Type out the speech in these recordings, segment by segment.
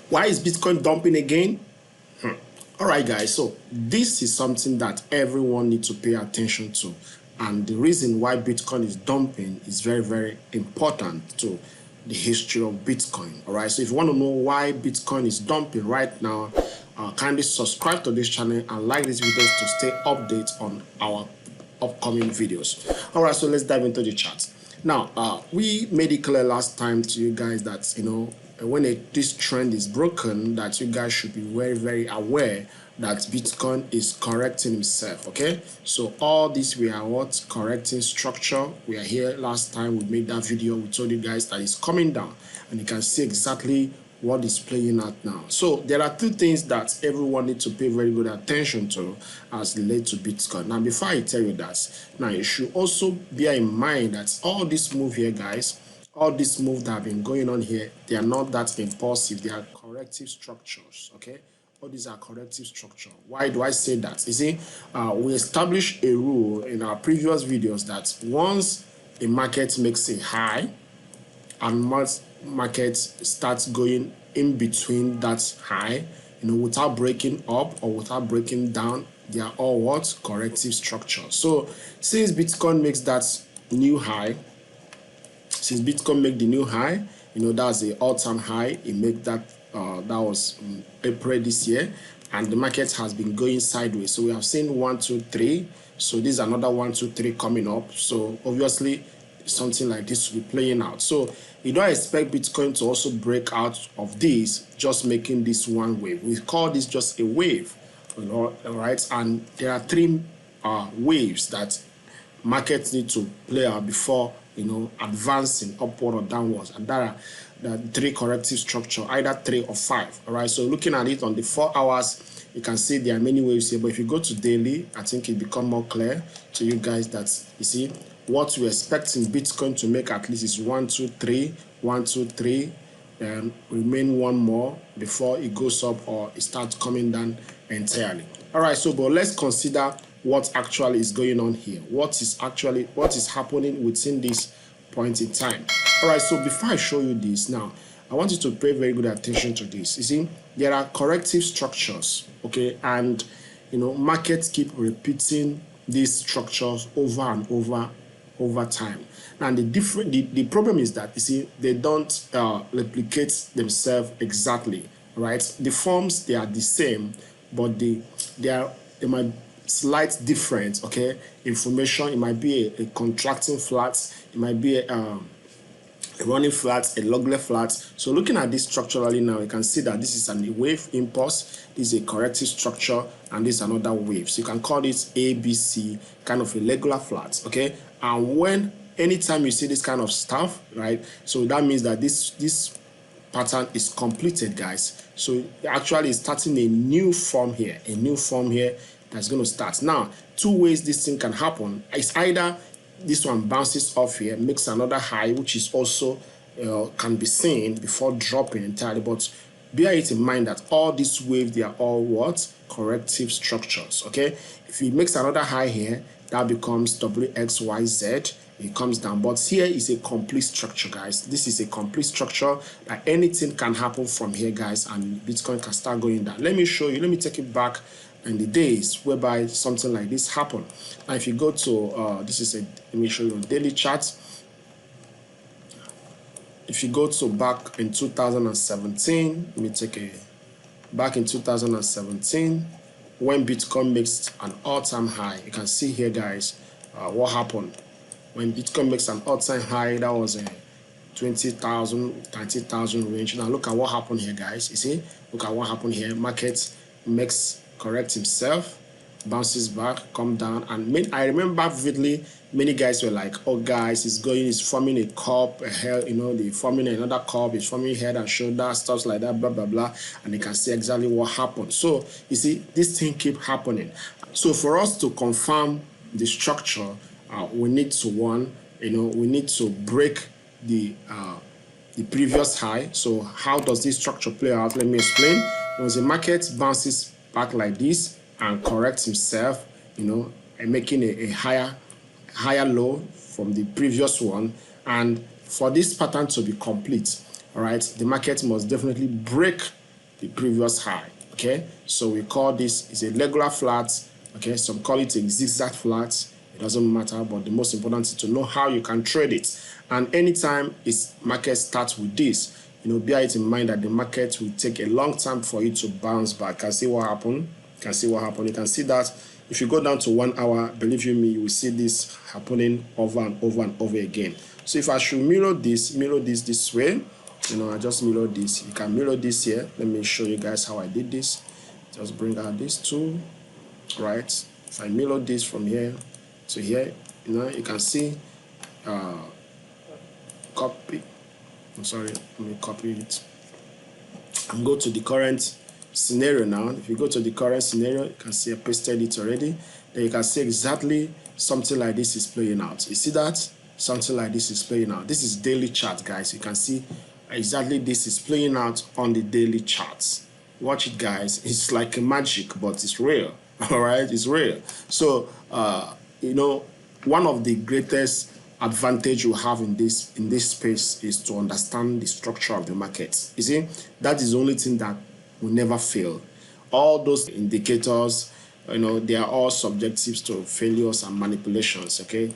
Why is Bitcoin dumping again? All right, guys, so this is something that everyone needs to pay attention to. And the reason why Bitcoin is dumping is very, very important to the history of Bitcoin. All right, so if you want to know why Bitcoin is dumping right now, kindly subscribe to this channel and like these videos to stay updated on our upcoming videos. All right, so let's dive into the chart. Now, we made it clear last time to you guys that, when this trend is broken, that you guys should be very, very aware that Bitcoin is correcting himself. Okay, so all this we are what correcting structure. We are here last time we made that video. We told you guys that it's coming down, and you can see exactly what is playing out now. So there are two things that everyone needs to pay very good attention to as related to Bitcoin. Now, before I tell you that, now you should also bear in mind that all this move here, guys, all these moves that have been going on here, they are not that impulsive. They are corrective structures. Okay, all these are corrective structure. Why do I say that? You see, we established a rule in our previous videos that once a market makes a high and market starts going in between that high, without breaking up or without breaking down, they are all what corrective structures. So since Bitcoin makes that new high, since Bitcoin make the new high, that's the all-time high. It made that that was April this year, and the market has been going sideways. So we have seen 1, 2, 3. So this is another 1, 2, 3 coming up. So obviously something like this will be playing out. So you don't expect Bitcoin to also break out of this, just making this one wave. We call this just a wave, all right? And there are 3 waves that markets need to play out before advancing upward or downwards, and there are the 3 corrective structure, either 3 or 5. All right, so looking at it on the 4 hours, you can see there are many waves here, but if you go to daily, I think it become more clear to you guys that you see what we're expecting Bitcoin to make at least is 1, 2, 3, 1, 2, 3, and remain one more before it goes up or it starts coming down entirely. All right, so but let's consider what actually is going on here. What is happening within this point in time. All right, so before I show you this now, I want you to pay very good attention to this. You see, there are corrective structures, okay, and markets keep repeating these structures over and over time. And the problem is that, you see, they don't replicate themselves exactly, right? The forms, they are the same, but they might slight difference. Okay, information, it might be a contracting flat, it might be a running flat, a log flat. So looking at this structurally now, you can see that this is a wave impulse, this is a corrective structure, and this is another wave. So you can call this ABC, kind of a regular flat. Okay, and anytime you see this kind of stuff, right, so that means that this pattern is completed, guys. So actually it's starting a new form here, that's going to start. Now, 2 ways this thing can happen. It's either this one bounces off here, makes another high, which is also can be seen before dropping entirely. But bear it in mind that all these waves, they are all what? Corrective structures. Okay, if it makes another high here, that becomes WXYZ. It comes down, but here is a complete structure, guys. This is a complete structure that anything can happen from here, guys, and Bitcoin can start going down. Let me show you. Let me take it back in the days whereby something like this happened. Now, if you go to let me show you on daily chart. If you go to back in 2017, let me take back in 2017, when Bitcoin makes an all-time high, you can see here, guys, what happened. When Bitcoin makes an all-time high, that was a 20,000, 30,000 range. Now look at what happened here, guys. You see, look at what happened here. Market correct himself, bounces back, come down, and I remember vividly, many guys were like, "Oh, guys, it's forming a cup, they're forming another cup, it's forming head and shoulder, stuff like that, blah blah blah," and you can see exactly what happened. So you see, this thing keep happening. So for us to confirm the structure, we need to we need to break the previous high. So how does this structure play out? Let me explain. Once the market bounces back like this and corrects himself, and making a higher low from the previous one, and for this pattern to be complete, all right, the market must definitely break the previous high. Okay, so we call this is a regular flat. Okay, some call it a zigzag flat. It doesn't matter, but the most important is to know how you can trade it. And anytime its market starts with this, bear it in mind that the market will take a long time for it to bounce back. Can see what happened. Can see what happened. You can see that if you go down to 1 hour, believe you me, you will see this happening over and over and over again. So if I should mirror this way, I just mirror this. You can mirror this here. Let me show you guys how I did this. Just bring out this tool, right? If I mirror this from here to here, you can see copy. I'm sorry, let me copy it and go to the current scenario now. If you go to the current scenario, you can see I pasted it already. Then you can see exactly something like this is playing out. You see that? Something like this is playing out. This is daily chart, guys. You can see exactly this is playing out on the daily charts. Watch it, guys. It's like a magic, but it's real. All right, it's real. So one of the greatest advantage you have in this space is to understand the structure of the market. You see, that is the only thing that will never fail. All those indicators, they are all subjective to failures and manipulations. Okay,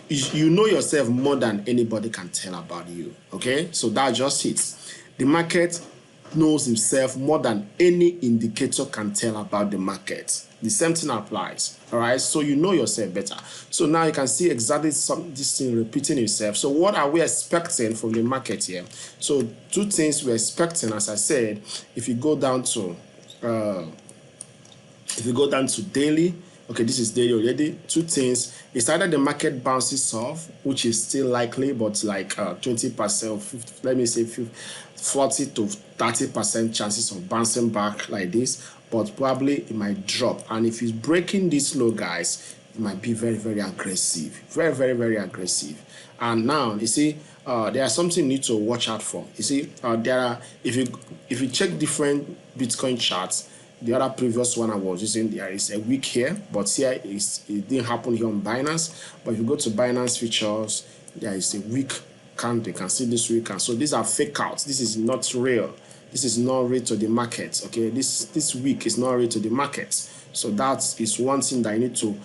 you know yourself more than anybody can tell about you. Okay, so that's just it. The market knows himself more than any indicator can tell about the market. The same thing applies. All right, so you know yourself better. So now you can see exactly this thing repeating itself. So what are we expecting from the market here? So two things we're expecting, as I said. If you go down to daily, okay, this is daily already. Two things. It's either the market bounces off, which is still likely, but like 20%, let me say 40 to 30% chances of bouncing back like this, but probably it might drop. And if it's breaking this low, guys, it might be very, very aggressive. Very, very, very aggressive. And now, you see, there are something you need to watch out for. You see, if you check different Bitcoin charts, the other previous one I was using, there is a week here, but here it didn't happen here on Binance. But if you go to Binance Futures, there is a week count. You can see this week. And so these are fake outs. This is not real. This is not real to the market. Okay, this week is not real to the market. So that is one thing that you need to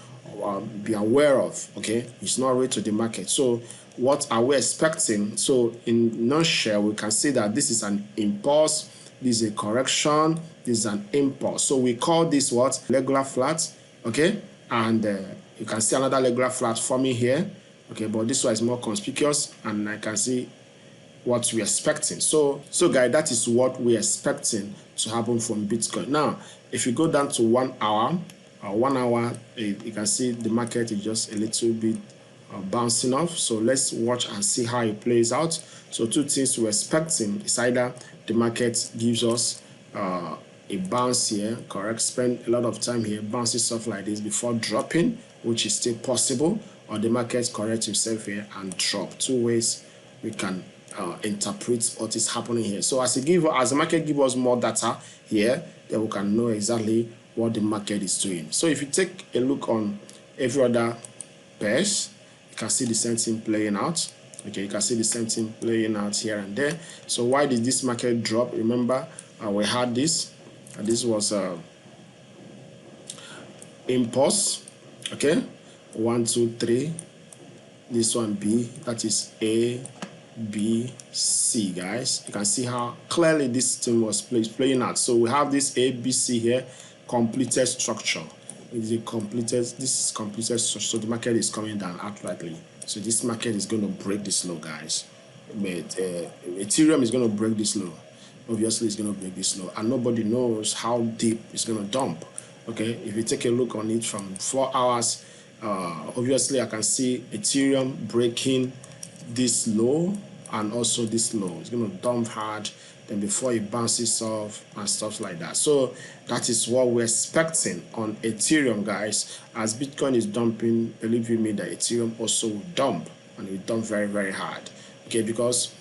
be aware of. Okay, it's not real to the market. So what are we expecting? So in nutshell, we can see that this is an impulse. This is a correction. This is an impulse. So we call this what? Regular flat. Okay, and you can see another regular flat forming here. Okay, but this one is more conspicuous, and I can see what we're expecting. So guys, that is what we're expecting to happen from Bitcoin. Now, if you go down to 1 hour, you can see the market is just a little bit bouncing off. So let's watch and see how it plays out. So two things we're expecting is either the market gives us a bounce here, correct, spend a lot of time here, bounces off like this before dropping, which is still possible, or the market corrects itself here and drop. Two ways we can interpret what is happening here. So as the market gives us more data here, then we can know exactly what the market is doing. So if you take a look on every other pairs, you can see the same thing playing out. Okay, you can see the same thing playing out here and there. So why did this market drop? Remember, we had this. This was impulse. Okay, 1, 2, 3. This one B. That is A, B, C, guys. You can see how clearly this thing was playing out. So we have this A, B, C here, completed structure. This is completed structure. So the market is coming down outrightly. So this market is going to break this low, guys. But ethereum is going to break this low. Obviously, it's going to break this low, and nobody knows how deep it's going to dump. Okay, if you take a look on it from 4 hours, obviously I can see ethereum breaking this low and also this low. It's going to dump hard, then before it bounces off and stuff like that. So that is what we're expecting on ethereum, guys. As Bitcoin is dumping, believe you me that ethereum also will dump, and it will dump very, very hard. Okay, because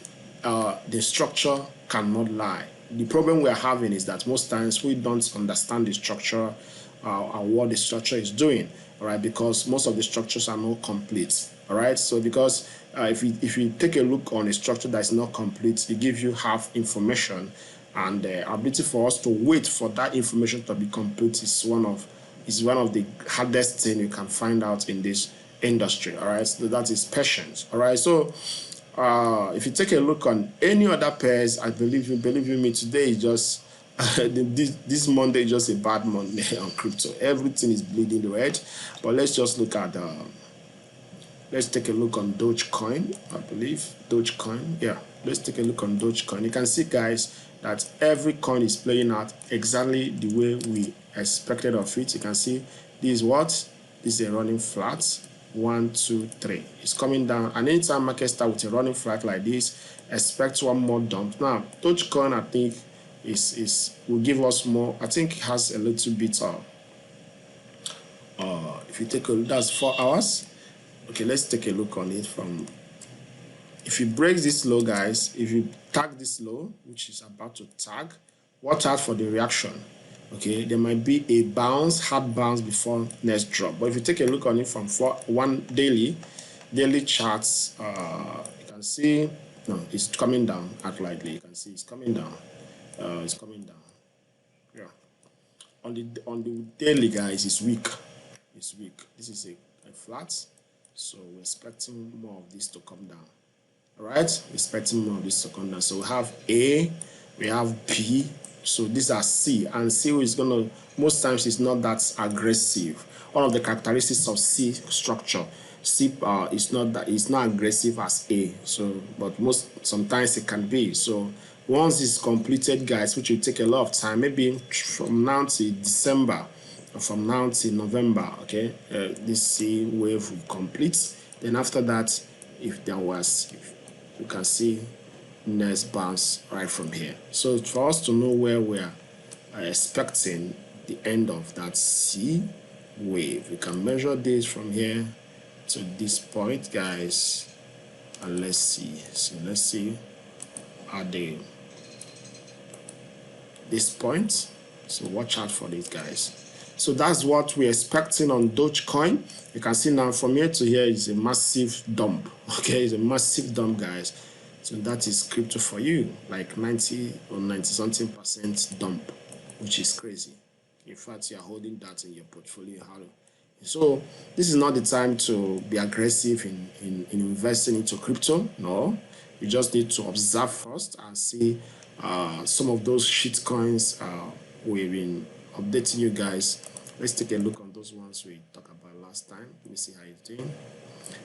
the structure cannot lie. The problem we're having is that most times we don't understand the structure and what the structure is doing. All right, because most of the structures are not complete. All right, so because if you take a look on a structure that is not complete, it gives you half information, and the ability for us to wait for that information to be complete is one of the hardest thing you can find out in this industry. All right, so that is patience. All right, so if you take a look on any other pairs, I believe you me, today is just this Monday is just a bad Monday on crypto. Everything is bleeding red. But let's just look at let's take a look on Dogecoin. I believe Dogecoin. Yeah, let's take a look on Dogecoin. You can see, guys, that every coin is playing out exactly the way we expected of it. You can see this is what this is a running flat. 1, 2, 3. It's coming down, and anytime market start with a running flat like this, expect one more dump. Now, Dogecoin, I think, is will give us more. I think it has a little bit of. If you take a look, that's 4 hours. Okay, let's take a look on it from. If you break this low, guys, if you tag this low, which is about to tag, watch out for the reaction. Okay, there might be a hard bounce before next drop. But if you take a look on it from one daily charts, you can see it's coming down lightly. You can see it's coming down. It's coming down. Yeah. On the daily, guys, it's weak. It's weak. This is a flat, so we're expecting more of this to come down. All right, we're expecting more of this to come down. So we have A, we have B. So these are C, and C is gonna, most times it's not that aggressive. One of the characteristics of C structure, C is not aggressive as A. So, but sometimes it can be. So once it's completed, guys, which will take a lot of time, maybe from now to December, or from now to November, okay, this C wave will complete. Then after that, if you can see next bounce right from here. So for us to know where we're expecting the end of that C wave, we can measure this from here to this point, guys, and let's see. So let's see at this point. So watch out for this, guys. So that's what we're expecting on Dogecoin. You can see now from here to here is a massive dump. Okay, it's a massive dump, guys. So that is crypto for you, like 90 or 90 something % dump, which is crazy. In fact, you're holding that in your portfolio. So this is not the time to be aggressive in investing into crypto. No, you just need to observe first and see some of those shit coins we've been updating you guys. Let's take a look on those ones we talked about last time. Let me see how you're doing.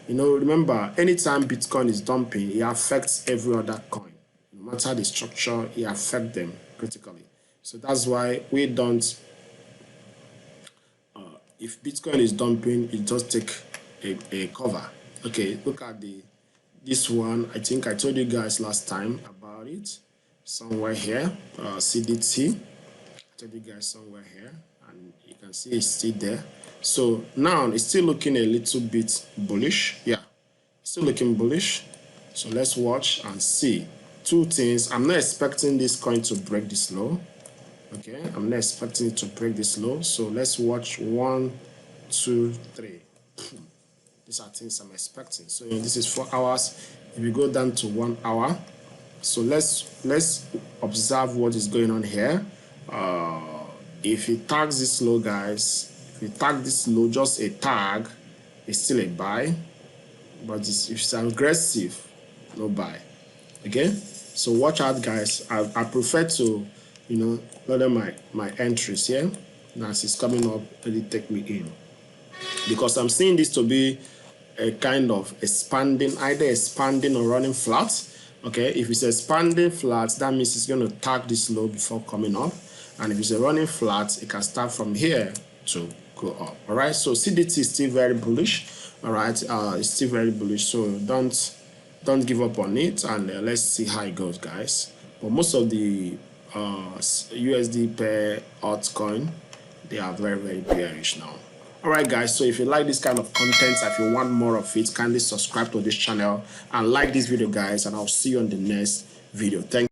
You know, remember, anytime Bitcoin is dumping, it affects every other coin. No matter the structure, it affects them critically. So that's why we don't, if Bitcoin is dumping, it just take a cover. Okay, look at this one. I think I told you guys last time about it. Somewhere here, CDT. I told you guys somewhere here, and you can see it's still there. So now it's still looking a little bit bullish. Yeah, still looking bullish. So let's watch and see. Two things. I'm not expecting this coin to break this low. Okay, I'm not expecting it to break this low. So let's watch 1, 2, 3. These are things I'm expecting. So this is 4 hours. If we go down to 1 hour, so let's observe what is going on here. If it tags this low, guys, if you tag this low, just a tag, it's still a buy. But if it's aggressive, no buy. Okay, so watch out, guys. I prefer to, you know, lower my entries here. Now as it's coming up, really take me in, because I'm seeing this to be a kind of expanding, either expanding or running flat. Okay, if it's expanding flat, that means it's going to tag this low before coming up, and if it's a running flat, it can start from here to go up. All right, so CDT is still very bullish. All right, it's still very bullish, so don't give up on it, and let's see how it goes, guys. But most of the USD per altcoin, they are very, very bearish now. All right, guys, so if you like this kind of content, if you want more of it, kindly subscribe to this channel and like this video, guys, and I'll see you on the next video. Thank you.